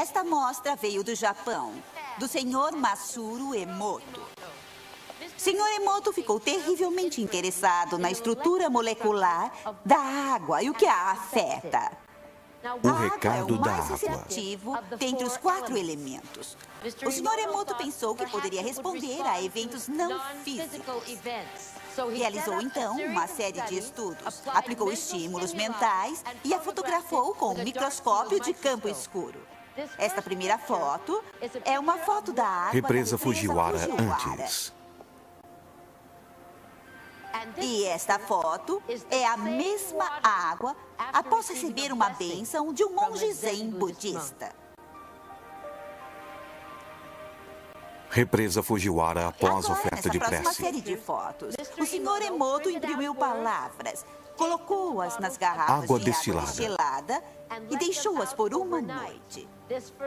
Esta amostra veio do Japão, do Sr. Masaru Emoto. Sr. Emoto ficou terrivelmente interessado na estrutura molecular da água e o que a afeta. O recado é o da mais água. receptivo dentre os 4 elementos. O Sr. Emoto pensou que poderia responder a eventos não físicos. Realizou, então, uma série de estudos, aplicou estímulos mentais e a fotografou com um microscópio de campo escuro. Esta primeira foto é uma foto da água Represa da Fujiwara antes. E esta foto é a mesma água após receber uma bênção de um monge zen budista. Represa Fujiwara após Agora, oferta de nessa próxima prece. série de fotos, o Sr. Emoto imprimiu palavras, colocou-as nas garrafas Água de destilada. água destilada e deixou-as por uma noite.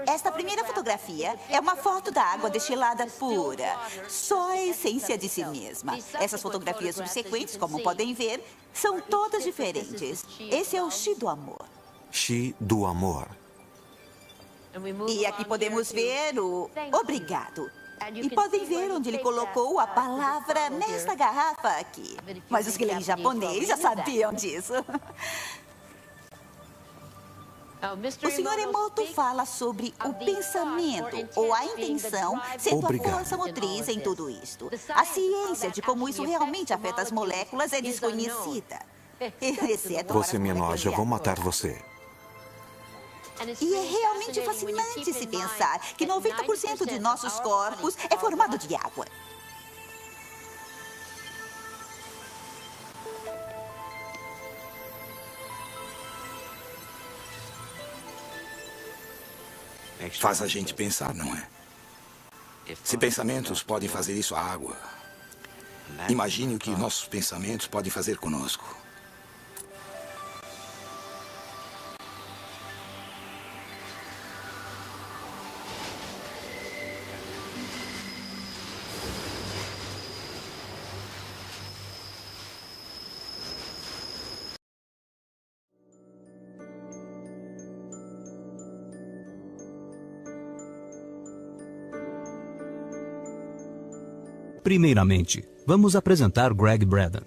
Esta primeira fotografia é uma foto da água destilada pura, só a essência de si mesma. Essas fotografias subsequentes, como podem ver, são todas diferentes. Esse é o Shi do amor. Shi do amor. E aqui podemos ver o obrigado. E podem ver onde ele colocou a palavra nesta garrafa aqui. Mas os que leem japonês já sabiam disso. O Sr. Emoto fala sobre o pensamento ou a intenção sendo Obrigado. a força motriz em tudo isto. A ciência de como isso realmente afeta as moléculas é desconhecida. Exceto Você para me as enoja, moléculas vou de matar agora. você. E é realmente fascinante se pensar que 90% de nossos corpos é formado de água. Faz a gente pensar, não é? Se pensamentos podem fazer isso à água, imagine o que nossos pensamentos podem fazer conosco. Primeiramente, vamos apresentar Greg Braden,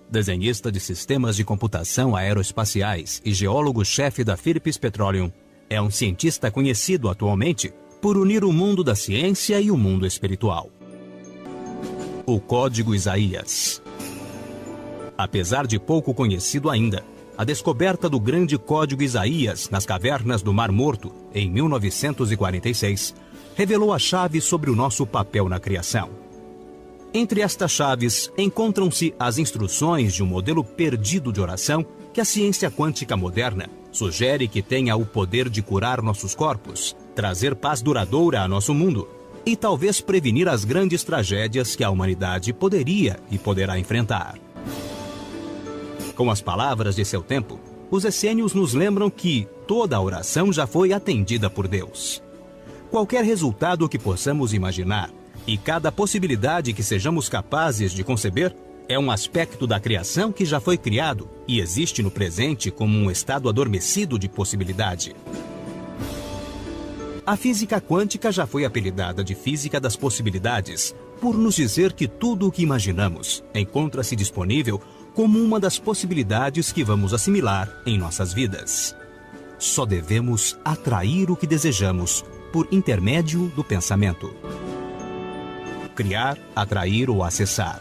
desenhista de sistemas de computação aeroespaciais e geólogo-chefe da Phillips Petroleum. É um cientista conhecido atualmente por unir o mundo da ciência e o mundo espiritual. O Código Isaías. Apesar de pouco conhecido ainda, a descoberta do grande Código Isaías nas cavernas do Mar Morto, em 1946, revelou a chave sobre o nosso papel na criação. Entre estas chaves, encontram-se as instruções de um modelo perdido de oração que a ciência quântica moderna sugere que tenha o poder de curar nossos corpos, trazer paz duradoura a nosso mundo e talvez prevenir as grandes tragédias que a humanidade poderia e poderá enfrentar. Com as palavras de seu tempo, os essênios nos lembram que toda a oração já foi atendida por Deus. Qualquer resultado que possamos imaginar e cada possibilidade que sejamos capazes de conceber é um aspecto da criação que já foi criado e existe no presente como um estado adormecido de possibilidade. A física quântica já foi apelidada de física das possibilidades, por nos dizer que tudo o que imaginamos encontra-se disponível como uma das possibilidades que vamos assimilar em nossas vidas. Só devemos atrair o que desejamos por intermédio do pensamento. Criar, atrair ou acessar.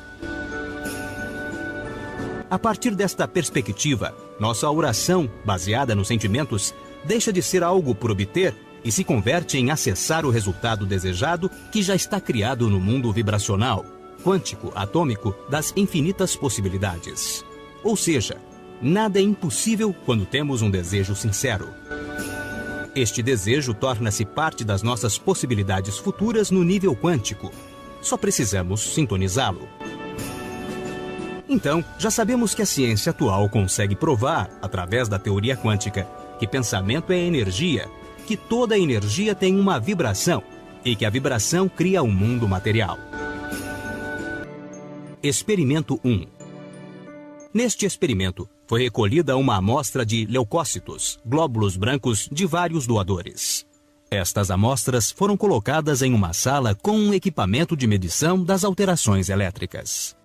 A partir desta perspectiva, nossa oração, baseada nos sentimentos, deixa de ser algo por obter e se converte em acessar o resultado desejado que já está criado no mundo vibracional, quântico, atômico das infinitas possibilidades. Ou seja, nada é impossível quando temos um desejo sincero. Este desejo torna-se parte das nossas possibilidades futuras no nível quântico. Só precisamos sintonizá-lo. Então, já sabemos que a ciência atual consegue provar, através da teoria quântica, que pensamento é energia, que toda energia tem uma vibração e que a vibração cria um mundo material. Experimento 1. Neste experimento, foi recolhida uma amostra de leucócitos, glóbulos brancos de vários doadores. Estas amostras foram colocadas em uma sala com um equipamento de medição das alterações elétricas.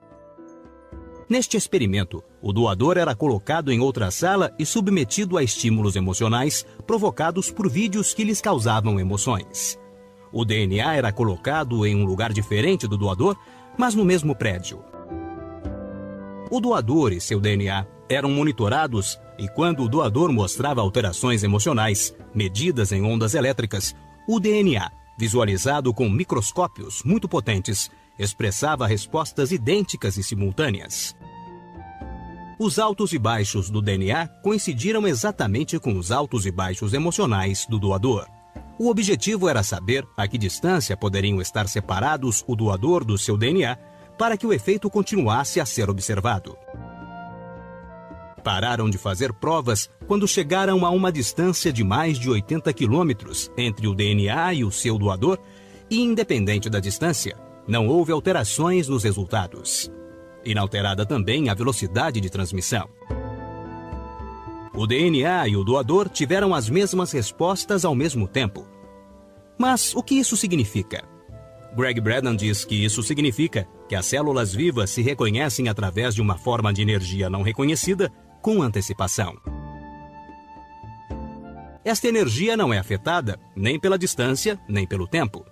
Neste experimento, o doador era colocado em outra sala e submetido a estímulos emocionais provocados por vídeos que lhes causavam emoções. O DNA era colocado em um lugar diferente do doador, mas no mesmo prédio. O doador e seu DNA eram monitorados e quando o doador mostrava alterações emocionais, medidas em ondas elétricas, o DNA, visualizado com microscópios muito potentes, expressava respostas idênticas e simultâneas. Os altos e baixos do DNA coincidiram exatamente com os altos e baixos emocionais do doador. O objetivo era saber a que distância poderiam estar separados o doador do seu DNA para que o efeito continuasse a ser observado. Pararam de fazer provas quando chegaram a uma distância de mais de 80 quilômetros entre o DNA e o seu doador e, independente da distância, não houve alterações nos resultados. Inalterada também a velocidade de transmissão. O DNA e o doador tiveram as mesmas respostas ao mesmo tempo. Mas o que isso significa? Greg Braden diz que isso significa que as células vivas se reconhecem através de uma forma de energia não reconhecida com antecipação. Esta energia não é afetada nem pela distância, nem pelo tempo.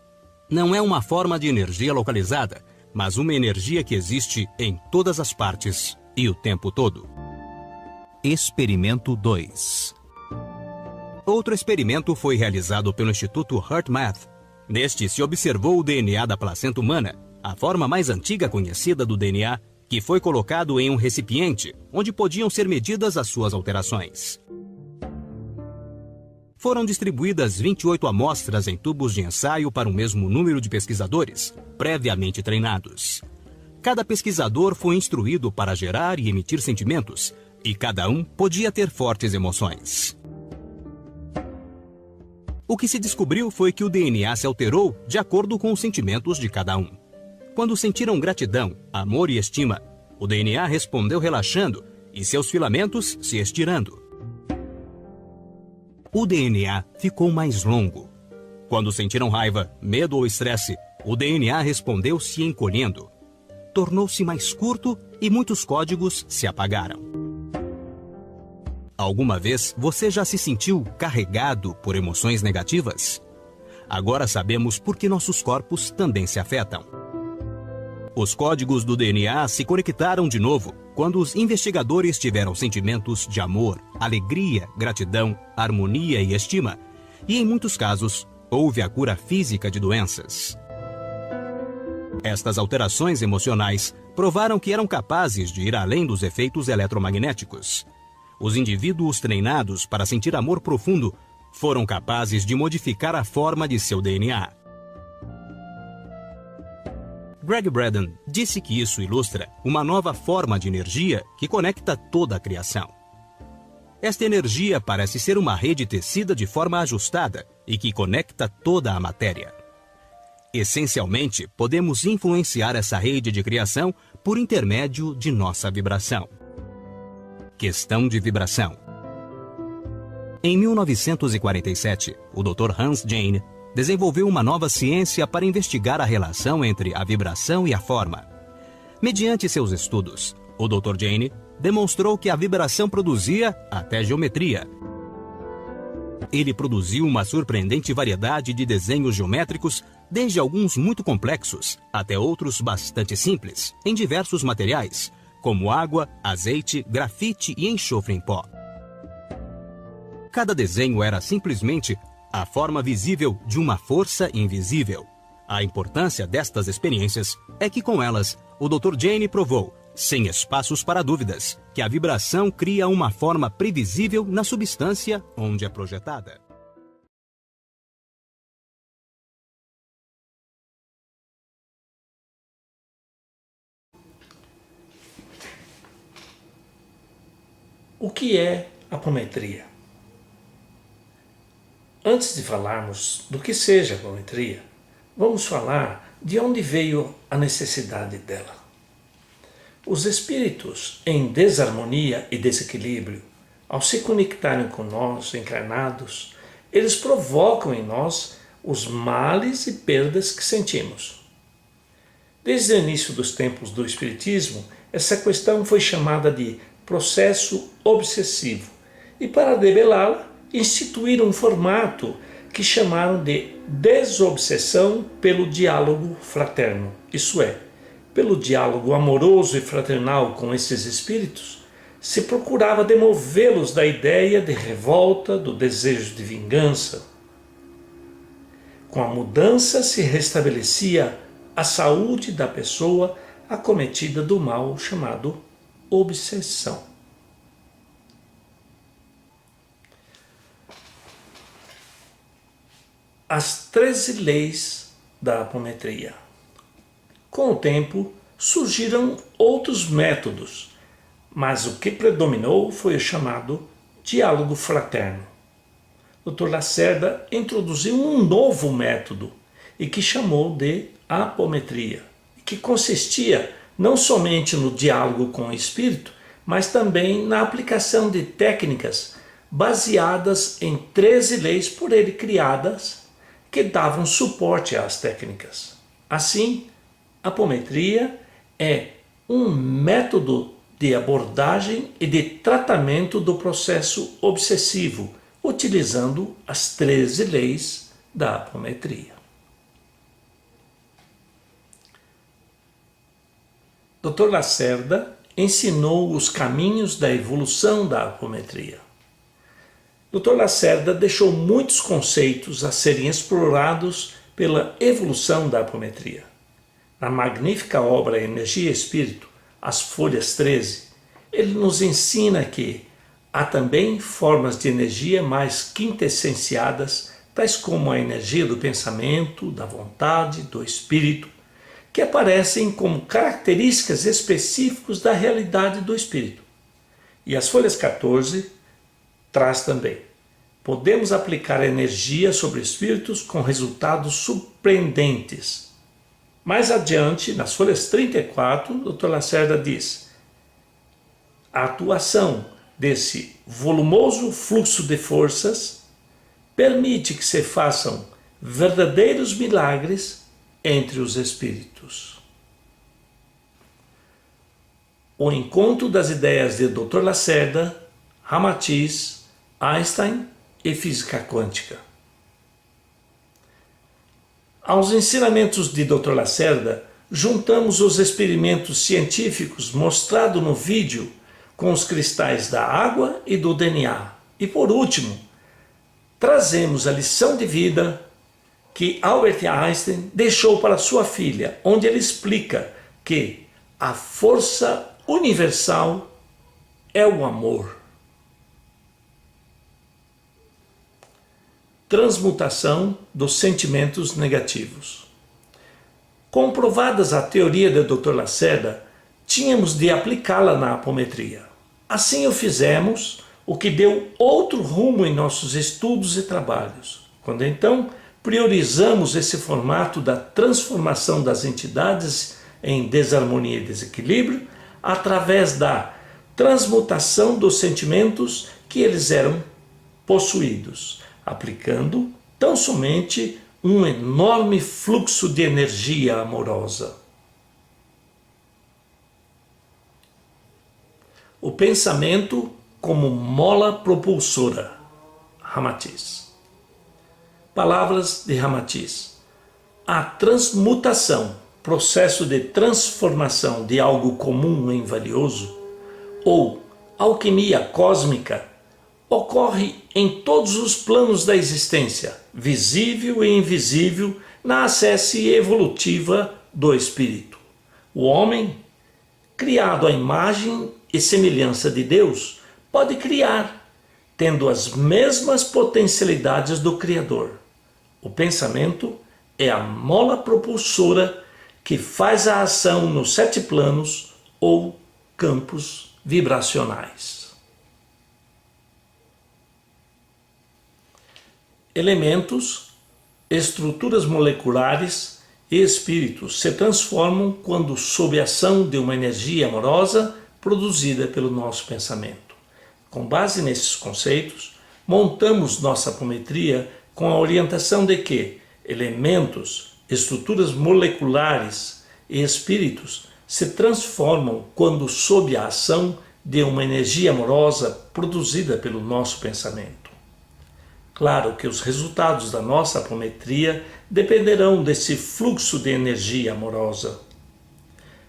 Não é uma forma de energia localizada, mas uma energia que existe em todas as partes e o tempo todo. Experimento 2. Outro experimento foi realizado pelo Instituto HeartMath. Neste se observou o DNA da placenta humana, a forma mais antiga conhecida do DNA, que foi colocado em um recipiente, onde podiam ser medidas as suas alterações. Foram distribuídas 28 amostras em tubos de ensaio para o mesmo número de pesquisadores, previamente treinados. Cada pesquisador foi instruído para gerar e emitir sentimentos, e cada um podia ter fortes emoções. O que se descobriu foi que o DNA se alterou de acordo com os sentimentos de cada um. Quando sentiram gratidão, amor e estima, o DNA respondeu relaxando e seus filamentos se estirando. O DNA ficou mais longo. Quando sentiram raiva, medo ou estresse, o DNA respondeu se encolhendo. Tornou-se mais curto e muitos códigos se apagaram. Alguma vez você já se sentiu carregado por emoções negativas? Agora sabemos por que nossos corpos também se afetam. Os códigos do DNA se conectaram de novo quando os investigadores tiveram sentimentos de amor, alegria, gratidão, harmonia e estima, e em muitos casos, houve a cura física de doenças. Estas alterações emocionais provaram que eram capazes de ir além dos efeitos eletromagnéticos. Os indivíduos treinados para sentir amor profundo foram capazes de modificar a forma de seu DNA. Greg Braden disse que isso ilustra uma nova forma de energia que conecta toda a criação. Esta energia parece ser uma rede tecida de forma ajustada e que conecta toda a matéria. Essencialmente, podemos influenciar essa rede de criação por intermédio de nossa vibração. Questão de vibração. Em 1947, o Dr. Hans Jane desenvolveu uma nova ciência para investigar a relação entre a vibração e a forma. Mediante seus estudos, o Dr. Jane demonstrou que a vibração produzia até geometria. Ele produziu uma surpreendente variedade de desenhos geométricos, desde alguns muito complexos até outros bastante simples, em diversos materiais, como água, azeite, grafite e enxofre em pó. Cada desenho era simplesmente a forma visível de uma força invisível. A importância destas experiências é que com elas, o Dr. Jane provou, sem espaços para dúvidas, que a vibração cria uma forma previsível na substância onde é projetada. O que é apometria? Antes de falarmos do que seja apometria, vamos falar de onde veio a necessidade dela. Os espíritos em desarmonia e desequilíbrio, ao se conectarem com nós, encarnados, eles provocam em nós os males e perdas que sentimos. Desde o início dos tempos do Espiritismo, essa questão foi chamada de processo obsessivo e, para debelá-la, instituíram um formato que chamaram de desobsessão pelo diálogo fraterno, isso é, pelo diálogo amoroso e fraternal com esses espíritos, se procurava demovê-los da ideia de revolta, do desejo de vingança. Com a mudança se restabelecia a saúde da pessoa acometida do mal chamado obsessão. As 13 leis da apometria. Com o tempo, surgiram outros métodos, mas o que predominou foi o chamado diálogo fraterno. Dr. Lacerda introduziu um novo método e que chamou de apometria, que consistia não somente no diálogo com o espírito, mas também na aplicação de técnicas baseadas em 13 leis por ele criadas, que davam suporte às técnicas. Assim, a apometria é um método de abordagem e de tratamento do processo obsessivo, utilizando as 13 leis da apometria. Dr. Lacerda ensinou os caminhos da evolução da apometria. Dr. Lacerda deixou muitos conceitos a serem explorados pela evolução da apometria. Na magnífica obra Energia e Espírito, as folhas 13, ele nos ensina que há também formas de energia mais quintessenciadas, tais como a energia do pensamento, da vontade, do espírito, que aparecem como características específicas da realidade do espírito. E as folhas 14 traz também: podemos aplicar energia sobre espíritos com resultados surpreendentes. Mais adiante, nas folhas 34, o Dr. Lacerda diz: a atuação desse volumoso fluxo de forças permite que se façam verdadeiros milagres entre os espíritos. O encontro das ideias de Dr. Lacerda, Ramatiz, Einstein e física quântica. Aos ensinamentos de Dr. Lacerda, juntamos os experimentos científicos mostrados no vídeo com os cristais da água e do DNA. E por último, trazemos a lição de vida que Albert Einstein deixou para sua filha, onde ele explica que a força universal é o amor. Transmutação dos sentimentos negativos. Comprovadas a teoria de Dr. Lacerda, tínhamos de aplicá-la na apometria. Assim o fizemos, o que deu outro rumo em nossos estudos e trabalhos, quando então priorizamos esse formato da transformação das entidades em desarmonia e desequilíbrio através da transmutação dos sentimentos que eles eram possuídos, aplicando tão somente um enorme fluxo de energia amorosa. O pensamento como mola propulsora. Ramatiz. Palavras de Ramatiz. A transmutação, processo de transformação de algo comum em valioso, ou alquimia cósmica, ocorre em todos os planos da existência, visível e invisível, na acesse evolutiva do espírito. O homem, criado à imagem e semelhança de Deus, pode criar, tendo as mesmas potencialidades do Criador. O pensamento é a mola propulsora que faz a ação nos 7 planos ou campos vibracionais. Elementos, estruturas moleculares e espíritos se transformam quando sob a ação de uma energia amorosa produzida pelo nosso pensamento. Com base nesses conceitos, montamos nossa apometria com a orientação de que elementos, estruturas moleculares e espíritos se transformam quando sob a ação de uma energia amorosa produzida pelo nosso pensamento. Claro que os resultados da nossa apometria dependerão desse fluxo de energia amorosa.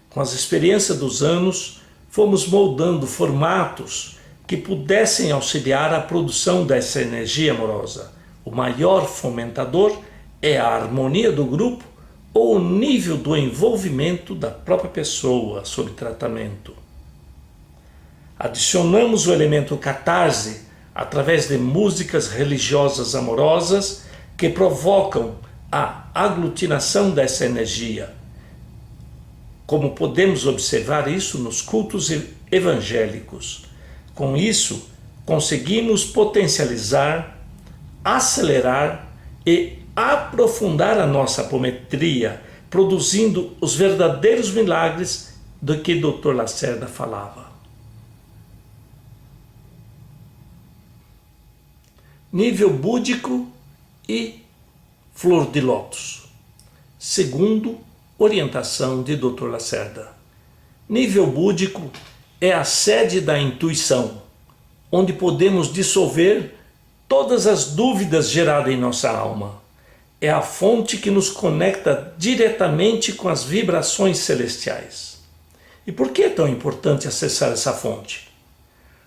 Com as experiências dos anos, fomos moldando formatos que pudessem auxiliar a produção dessa energia amorosa. O maior fomentador é a harmonia do grupo ou o nível do envolvimento da própria pessoa sob tratamento. Adicionamos o elemento catarse através de músicas religiosas amorosas que provocam a aglutinação dessa energia. Como podemos observar isso nos cultos evangélicos. Com isso, conseguimos potencializar, acelerar e aprofundar a nossa apometria, produzindo os verdadeiros milagres do que Dr. Lacerda falava. Nível búdico e flor de lótus. Segundo orientação de Dr. Lacerda. Nível búdico é a sede da intuição, onde podemos dissolver todas as dúvidas geradas em nossa alma. É a fonte que nos conecta diretamente com as vibrações celestiais. E por que é tão importante acessar essa fonte?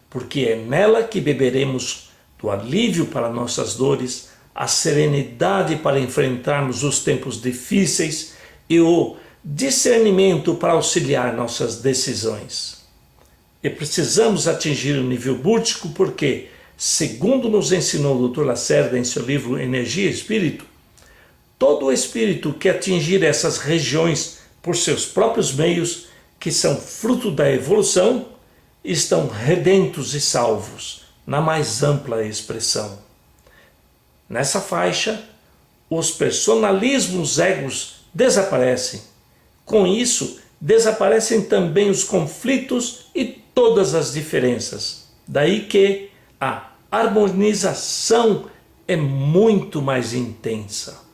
Porque é nela que beberemos do alívio para nossas dores, a serenidade para enfrentarmos os tempos difíceis e o discernimento para auxiliar nossas decisões. E precisamos atingir o nível búdico porque, segundo nos ensinou o Dr. Lacerda em seu livro Energia e Espírito, todo espírito que atingir essas regiões por seus próprios meios, que são fruto da evolução, estão redentos e salvos, na mais ampla expressão. Nessa faixa, os personalismos egos desaparecem. Com isso, desaparecem também os conflitos e todas as diferenças. Daí que a harmonização é muito mais intensa.